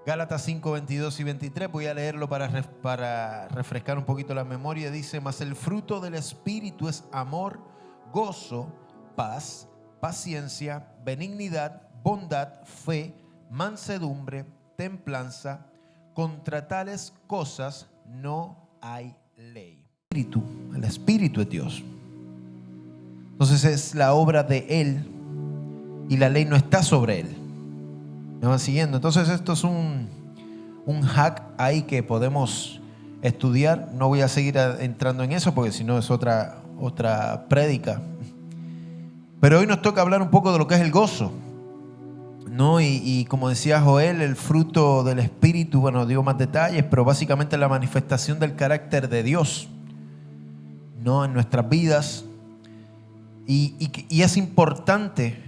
Gálatas 5, 22 y 23, voy a leerlo para refrescar un poquito la memoria. Dice: mas el fruto del Espíritu es amor, gozo, paz, paciencia, benignidad, bondad, fe, mansedumbre, templanza. Contra tales cosas no hay ley. El Espíritu es Dios. Entonces es la obra de Él y la ley no está sobre Él. ¿Me van siguiendo? Entonces esto es un hack ahí que podemos estudiar. No voy a seguir entrando en eso porque si no es otra prédica. Pero hoy nos toca hablar un poco de lo que es el gozo, ¿no? Y como decía Joel, el fruto del Espíritu, bueno, digo más detalles, pero básicamente la manifestación del carácter de Dios, ¿no? En nuestras vidas. Y es importante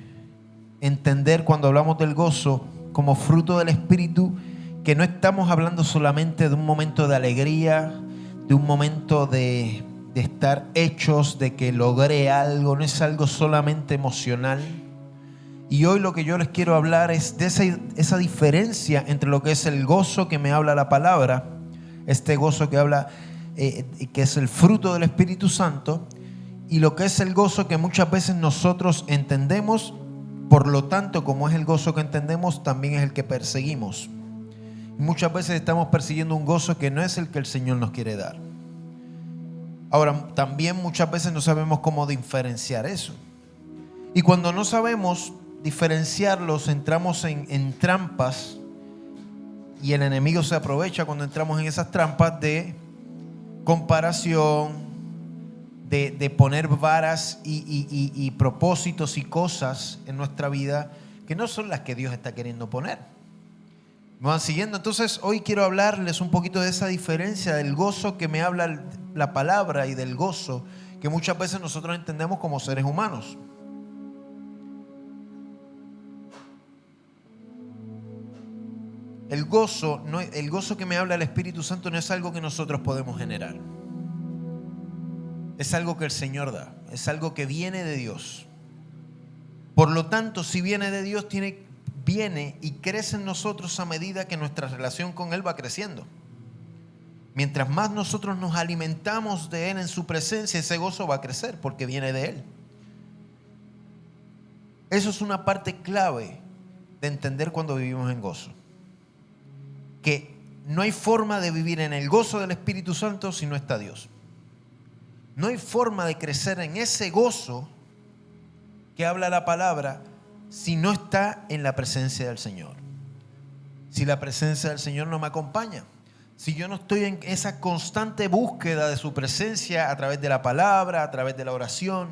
entender cuando hablamos del gozo como fruto del Espíritu que no estamos hablando solamente de un momento de alegría, de un momento de estar hechos, de que logré algo, no es algo solamente emocional. Y hoy lo que yo les quiero hablar es de esa diferencia entre lo que es el gozo que me habla la palabra, este gozo que habla, que es el fruto del Espíritu Santo, y lo que es el gozo que muchas veces nosotros entendemos. Por lo tanto, como es el gozo que entendemos, también es el que perseguimos. Muchas veces estamos persiguiendo un gozo que no es el que el Señor nos quiere dar. Ahora, también muchas veces no sabemos cómo diferenciar eso. Y cuando no sabemos diferenciarlos, entramos en trampas, y el enemigo se aprovecha cuando entramos en esas trampas de comparación, de poner varas y propósitos y cosas en nuestra vida que no son las que Dios está queriendo poner. ¿Me van siguiendo? Entonces hoy quiero hablarles un poquito de esa diferencia del gozo que me habla la palabra y del gozo que muchas veces nosotros entendemos como seres humanos. El gozo que me habla el Espíritu Santo no es algo que nosotros podemos generar. Es algo que el Señor da, es algo que viene de Dios. Por lo tanto, si viene de Dios, viene y crece en nosotros a medida que nuestra relación con Él va creciendo. Mientras más nosotros nos alimentamos de Él en su presencia, ese gozo va a crecer porque viene de Él. Eso es una parte clave de entender cuando vivimos en gozo. Que no hay forma de vivir en el gozo del Espíritu Santo si no está Dios. No hay forma de crecer en ese gozo que habla la palabra si no está en la presencia del Señor. Si la presencia del Señor no me acompaña, si yo no estoy en esa constante búsqueda de su presencia a través de la palabra, a través de la oración.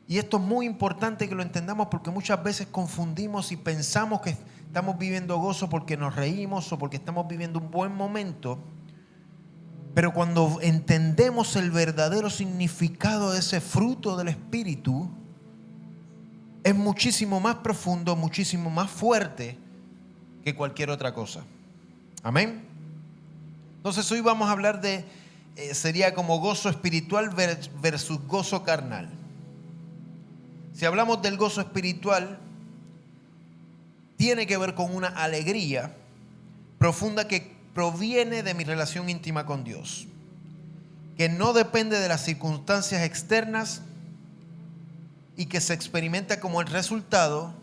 Y esto es muy importante que lo entendamos porque muchas veces confundimos y pensamos que estamos viviendo gozo porque nos reímos o porque estamos viviendo un buen momento. Pero cuando entendemos el verdadero significado de ese fruto del Espíritu, es muchísimo más profundo, muchísimo más fuerte que cualquier otra cosa. Amén. Entonces hoy vamos a hablar sería como gozo espiritual versus gozo carnal. Si hablamos del gozo espiritual, tiene que ver con una alegría profunda que proviene de mi relación íntima con Dios, que no depende de las circunstancias externas y que se experimenta como el resultado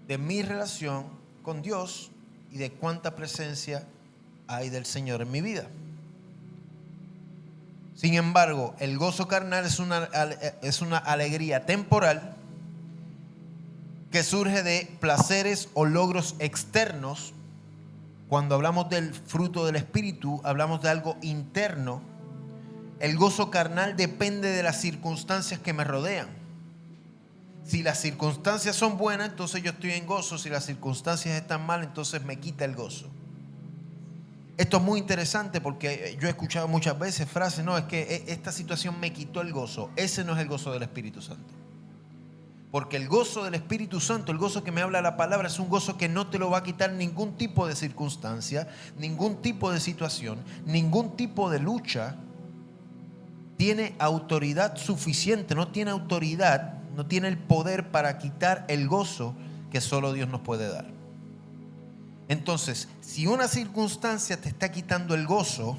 de mi relación con Dios y de cuánta presencia hay del Señor en mi vida. Sin embargo, el gozo carnal es una alegría temporal que surge de placeres o logros externos. Cuando hablamos del fruto del Espíritu, hablamos de algo interno. El gozo carnal depende de las circunstancias que me rodean. Si las circunstancias son buenas, entonces yo estoy en gozo. Si las circunstancias están mal, entonces me quita el gozo. Esto es muy interesante porque yo he escuchado muchas veces frases, no, es que esta situación me quitó el gozo. Ese no es el gozo del Espíritu Santo. Porque el gozo del Espíritu Santo, el gozo que me habla la palabra, es un gozo que no te lo va a quitar ningún tipo de circunstancia, ningún tipo de situación, ningún tipo de lucha. Tiene autoridad suficiente, no tiene autoridad, no tiene el poder para quitar el gozo que solo Dios nos puede dar. Entonces, si una circunstancia te está quitando el gozo,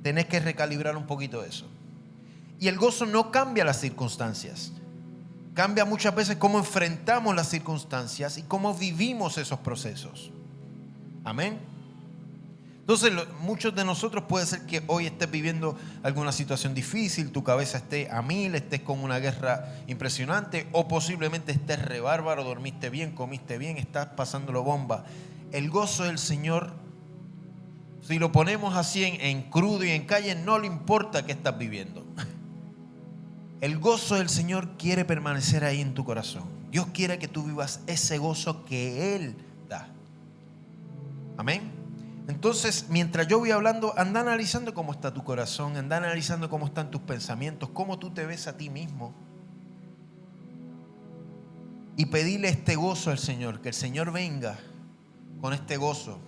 tenés que recalibrar un poquito eso. Y el gozo no cambia las circunstancias. Cambia muchas veces cómo enfrentamos las circunstancias y cómo vivimos esos procesos. Amén. Entonces, muchos de nosotros puede ser que hoy estés viviendo alguna situación difícil, tu cabeza esté a mil, estés con una guerra impresionante, o posiblemente estés re bárbaro, dormiste bien, comiste bien, estás pasándolo bomba. El gozo del Señor, si lo ponemos así en crudo y en calle, no le importa qué estás viviendo. El gozo del Señor quiere permanecer ahí en tu corazón. Dios quiere que tú vivas ese gozo que Él da. Amén. Entonces, mientras yo voy hablando, anda analizando cómo está tu corazón, anda analizando cómo están tus pensamientos, cómo tú te ves a ti mismo. Y pedirle este gozo al Señor, que el Señor venga con este gozo,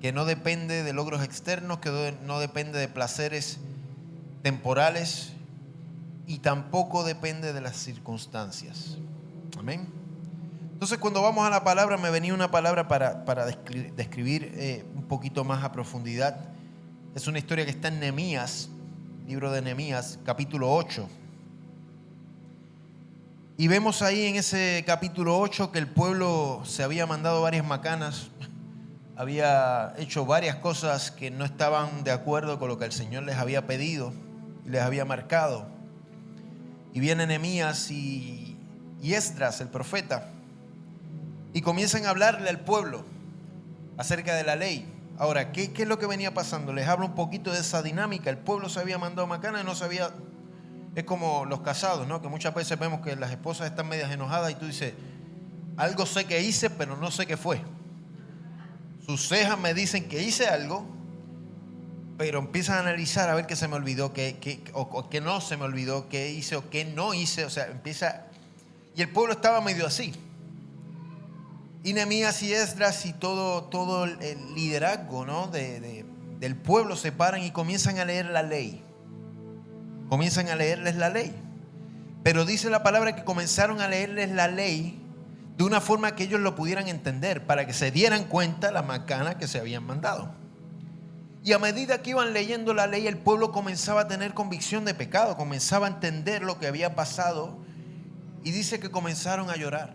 que no depende de logros externos, que no depende de placeres temporales y tampoco depende de las circunstancias. Amén. Entonces, cuando vamos a la palabra, me venía una palabra para describir un poquito más a profundidad. Es una historia que está en Nehemías, libro de Nehemías, capítulo 8. Y vemos ahí en ese capítulo 8 que el pueblo se había mandado varias macanas, había hecho varias cosas que no estaban de acuerdo con lo que el Señor les había pedido y les había marcado. Y viene Nehemías y Esdras, el profeta, y comienzan a hablarle al pueblo acerca de la ley. Ahora, ¿qué es lo que venía pasando? Les hablo un poquito de esa dinámica. El pueblo se había mandado macana y no sabía. Es como los casados, ¿no? Que muchas veces vemos que las esposas están medias enojadas y tú dices, algo sé que hice, pero no sé qué fue. Sus cejas me dicen que hice algo, pero empiezan a analizar a ver qué se me olvidó, o qué no se me olvidó, qué hice o qué no hice. O sea, empieza. Y el pueblo estaba medio así. Y Nehemías y Esdras y todo el liderazgo, ¿no? del pueblo se paran y comienzan a leer la ley. Comienzan a leerles la ley. Pero dice la palabra que comenzaron a leerles la ley de una forma que ellos lo pudieran entender, para que se dieran cuenta la macana que se habían mandado. Y a medida que iban leyendo la ley, el pueblo comenzaba a tener convicción de pecado, comenzaba a entender lo que había pasado, y dice que comenzaron a llorar.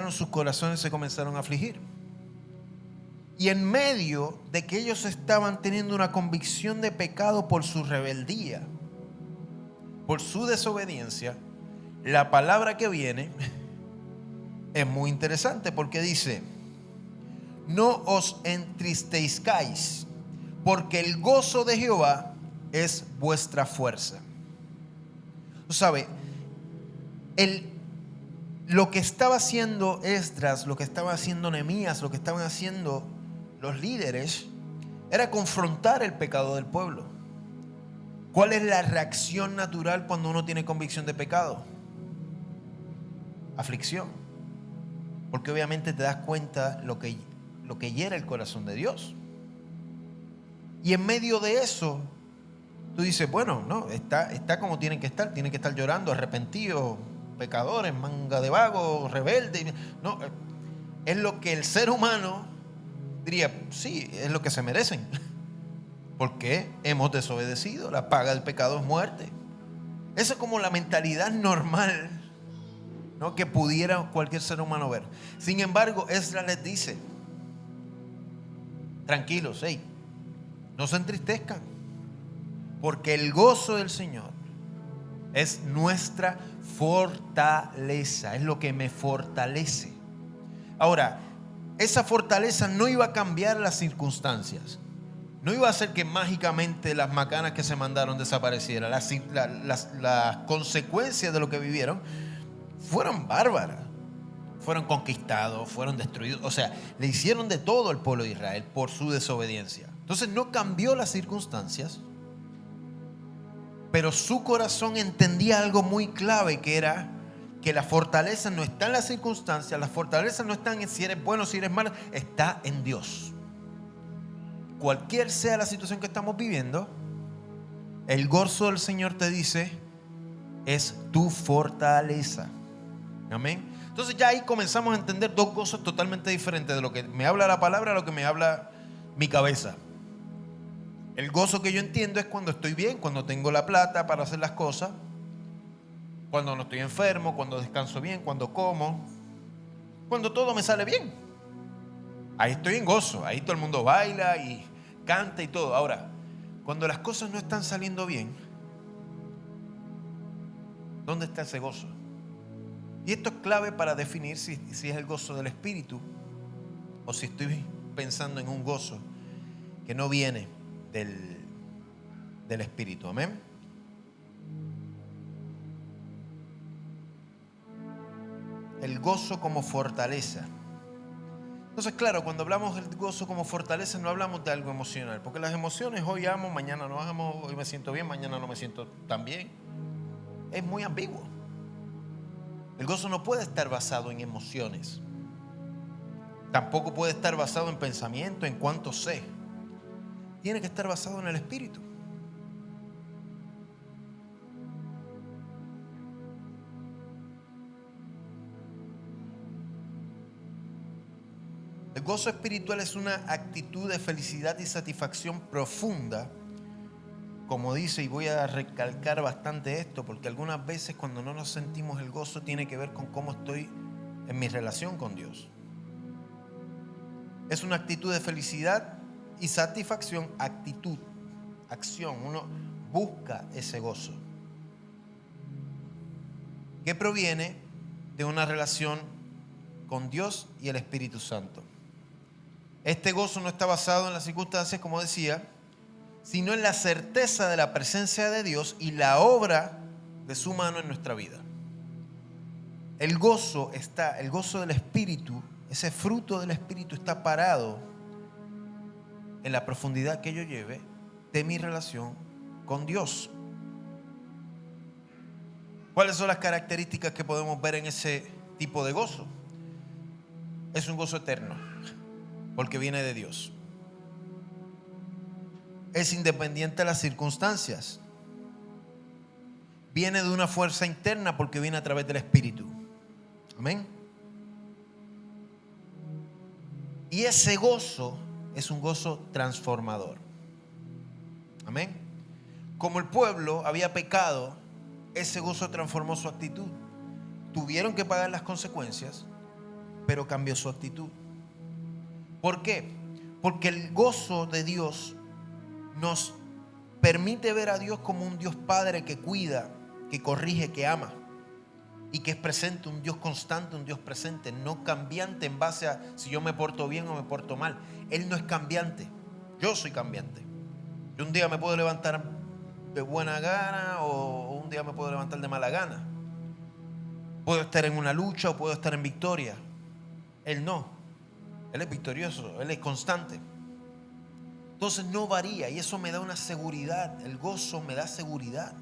Sus corazones se comenzaron a afligir. Y en medio de que ellos estaban teniendo una convicción de pecado por su rebeldía, por su desobediencia, la palabra que viene es muy interesante, porque dice: no os entristezcáis, porque el gozo de Jehová es vuestra fuerza. ¿Sabe? Lo que estaba haciendo Esdras, lo que estaba haciendo Nehemías, lo que estaban haciendo los líderes, era confrontar el pecado del pueblo. ¿Cuál es la reacción natural cuando uno tiene convicción de pecado? Aflicción. Porque obviamente te das cuenta lo que hiere el corazón de Dios. Y en medio de eso, tú dices, bueno, no, está como tienen que estar llorando, arrepentidos, pecadores, manga de vagos, rebeldes. No, es lo que el ser humano diría, sí, es lo que se merecen, porque hemos desobedecido. La paga del pecado es muerte. Esa es como la mentalidad normal, ¿no?, que pudiera cualquier ser humano ver. Sin embargo, Esdras les dice, tranquilos, no se entristezcan, porque el gozo del Señor es nuestra fortaleza, es lo que me fortalece. Ahora, esa fortaleza no iba a cambiar las circunstancias, no iba a hacer que mágicamente las macanas que se mandaron desaparecieran. Las consecuencias de lo que vivieron fueron bárbaras, fueron conquistados, fueron destruidos. O sea, le hicieron de todo al pueblo de Israel por su desobediencia. Entonces no cambió las circunstancias, pero su corazón entendía algo muy clave, que era que la fortaleza no está en las circunstancias, la fortaleza no está en si eres bueno, si eres malo, está en Dios. Cualquier sea la situación que estamos viviendo, el gozo del Señor te dice, es tu fortaleza. Amén. Entonces ya ahí comenzamos a entender dos gozos totalmente diferentes de lo que me habla la palabra a lo que me habla mi cabeza. El gozo que yo entiendo es cuando estoy bien, cuando tengo la plata para hacer las cosas, cuando no estoy enfermo, cuando descanso bien, cuando como, cuando todo me sale bien. Ahí estoy en gozo, ahí todo el mundo baila y canta y todo. Ahora, cuando las cosas no están saliendo bien, ¿dónde está ese gozo? Y esto es clave para definir si es el gozo del Espíritu o si estoy pensando en un gozo que no viene del Espíritu. Amén. El gozo como fortaleza. Entonces, claro, cuando hablamos del gozo como fortaleza, no hablamos de algo emocional, porque las emociones, hoy amo, mañana no amo, hoy me siento bien, mañana no me siento tan bien. Es muy ambiguo. El gozo no puede estar basado en emociones. Tampoco puede estar basado en pensamiento, en cuánto sé. Tiene que estar basado en el Espíritu. El gozo espiritual es una actitud de felicidad y satisfacción profunda, como dice, y voy a recalcar bastante esto, porque algunas veces cuando no nos sentimos el gozo tiene que ver con cómo estoy en mi relación con Dios. Es una actitud de felicidad y satisfacción, actitud, acción. Uno busca ese gozo que proviene de una relación con Dios y el Espíritu Santo. Este gozo no está basado en las circunstancias, como decía, sino en la certeza de la presencia de Dios y la obra de su mano en nuestra vida. El gozo del Espíritu, ese fruto del Espíritu está parado en la profundidad que yo lleve de mi relación con Dios. ¿Cuáles son las características que podemos ver en ese tipo de gozo? Es un gozo eterno, porque viene de Dios. Es independiente de las circunstancias. Viene de una fuerza interna porque viene a través del Espíritu. Amén. Y ese gozo es un gozo transformador. Amén. Como el pueblo había pecado, ese gozo transformó su actitud. Tuvieron que pagar las consecuencias, pero cambió su actitud. ¿Por qué? Porque el gozo de Dios nos permite ver a Dios como un Dios Padre que cuida, que corrige, que ama y que es presente, un Dios constante, un Dios presente, no cambiante en base a si yo me porto bien o me porto mal. Él no es cambiante, yo soy cambiante. Yo un día me puedo levantar de buena gana o un día me puedo levantar de mala gana. Puedo estar en una lucha o puedo estar en victoria. Él no, Él es victorioso, Él es constante. Entonces no varía y eso me da una seguridad. El gozo me da seguridad.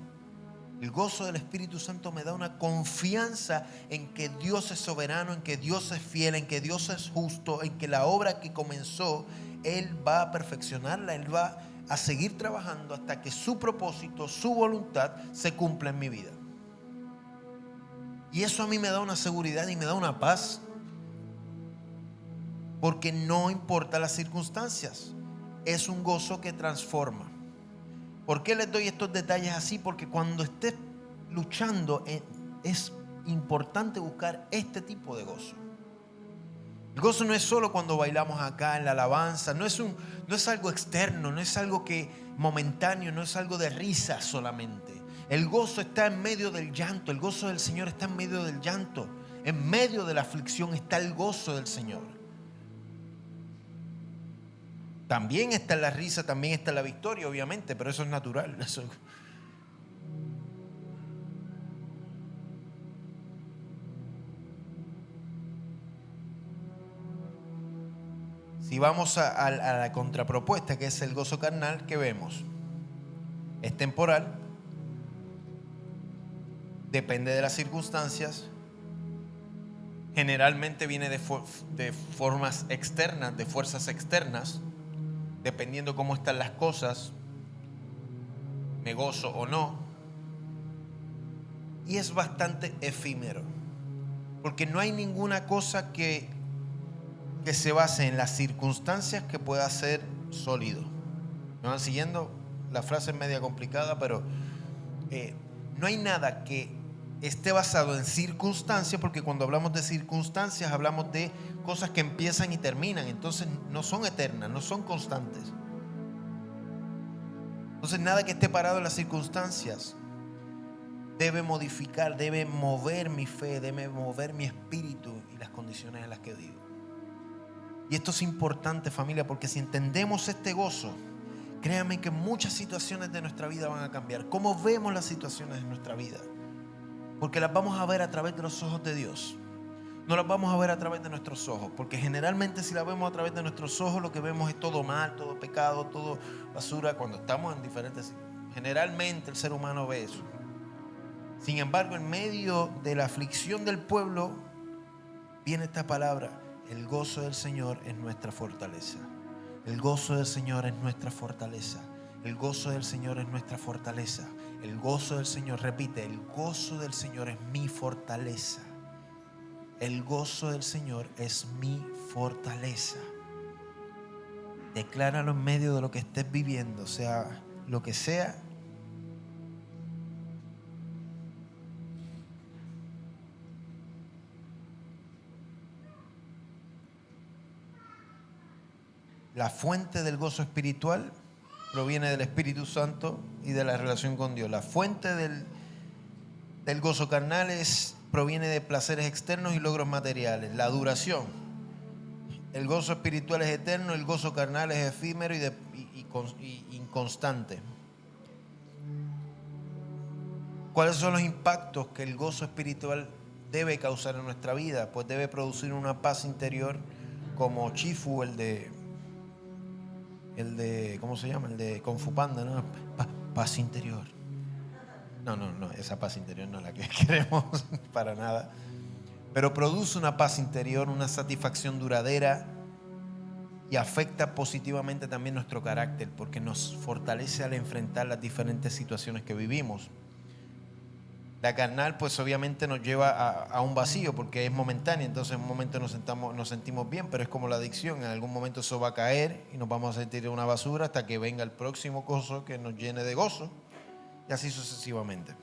El gozo del Espíritu Santo me da una confianza en que Dios es soberano, en que Dios es fiel, en que Dios es justo, en que la obra que comenzó, Él va a perfeccionarla, Él va a seguir trabajando hasta que su propósito, su voluntad se cumpla en mi vida. Y eso a mí me da una seguridad y me da una paz, porque no importa las circunstancias, es un gozo que transforma. ¿Por qué les doy estos detalles así? Porque cuando estés luchando es importante buscar este tipo de gozo. El gozo no es solo cuando bailamos acá en la alabanza, no es algo externo, no es algo que momentáneo, no es algo de risa solamente. El gozo está en medio del llanto, el gozo del Señor está en medio del llanto, en medio de la aflicción está el gozo del Señor. También está la risa, también está la victoria, obviamente, pero eso es natural. Si vamos a la contrapropuesta, que es el gozo carnal, ¿qué vemos? Es temporal, depende de las circunstancias, generalmente viene de formas externas, de fuerzas externas. Dependiendo cómo están las cosas, me gozo o no. Y es bastante efímero. Porque no hay ninguna cosa que se base en las circunstancias que pueda ser sólido. ¿Me van siguiendo? La frase es media complicada, pero no hay nada que esté basado en circunstancias, porque cuando hablamos de circunstancias hablamos de cosas que empiezan y terminan, entonces no son eternas, no son constantes. Entonces nada que esté parado en las circunstancias debe modificar, debe mover mi fe, debe mover mi espíritu y las condiciones en las que vivo. Y esto es importante, familia, porque si entendemos este gozo, créanme que muchas situaciones de nuestra vida van a cambiar. ¿Cómo vemos las situaciones en nuestra vida? Porque las vamos a ver a través de los ojos de Dios. No las vamos a ver a través de nuestros ojos. Porque generalmente si las vemos a través de nuestros ojos, lo que vemos es todo mal, todo pecado, todo basura. Cuando estamos en diferentes... Generalmente el ser humano ve eso. Sin embargo, en medio de la aflicción del pueblo, viene esta palabra: el gozo del Señor es nuestra fortaleza. El gozo del Señor es nuestra fortaleza. El gozo del Señor es nuestra fortaleza. El gozo del Señor, repite, el gozo del Señor es mi fortaleza. El gozo del Señor es mi fortaleza. Decláralo en medio de lo que estés viviendo, sea lo que sea. La fuente del gozo espiritual proviene del Espíritu Santo y de la relación con Dios. La fuente del gozo carnal proviene de placeres externos y logros materiales. La duración. El gozo espiritual es eterno, el gozo carnal es efímero y inconstante. ¿Cuáles son los impactos que el gozo espiritual debe causar en nuestra vida? Pues debe producir una paz interior como Chifu, el de ¿cómo se llama? El de Kung Fu Panda, ¿no? Paz interior. No, esa paz interior no es la que queremos para nada. Pero produce una paz interior, una satisfacción duradera y afecta positivamente también nuestro carácter, porque nos fortalece al enfrentar las diferentes situaciones que vivimos. La carnal, pues obviamente nos lleva a un vacío porque es momentánea. Entonces en un momento nos sentimos bien, pero es como la adicción. En algún momento eso va a caer y nos vamos a sentir una basura hasta que venga el próximo gozo que nos llene de gozo, y así sucesivamente.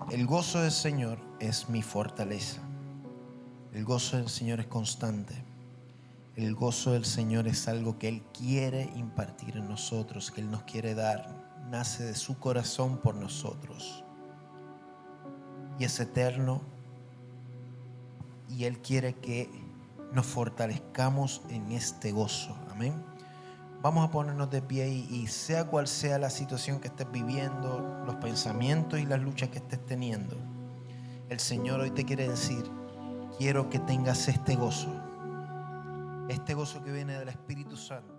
El gozo del Señor es mi fortaleza. El gozo del Señor es constante. El gozo del Señor es algo que Él quiere impartir en nosotros, que Él nos quiere dar. Nace de su corazón por nosotros. Y es eterno. Y Él quiere que nos fortalezcamos en este gozo. Amén. Vamos a ponernos de pie y sea cual sea la situación que estés viviendo, los pensamientos y las luchas que estés teniendo, el Señor hoy te quiere decir: quiero que tengas este gozo que viene del Espíritu Santo.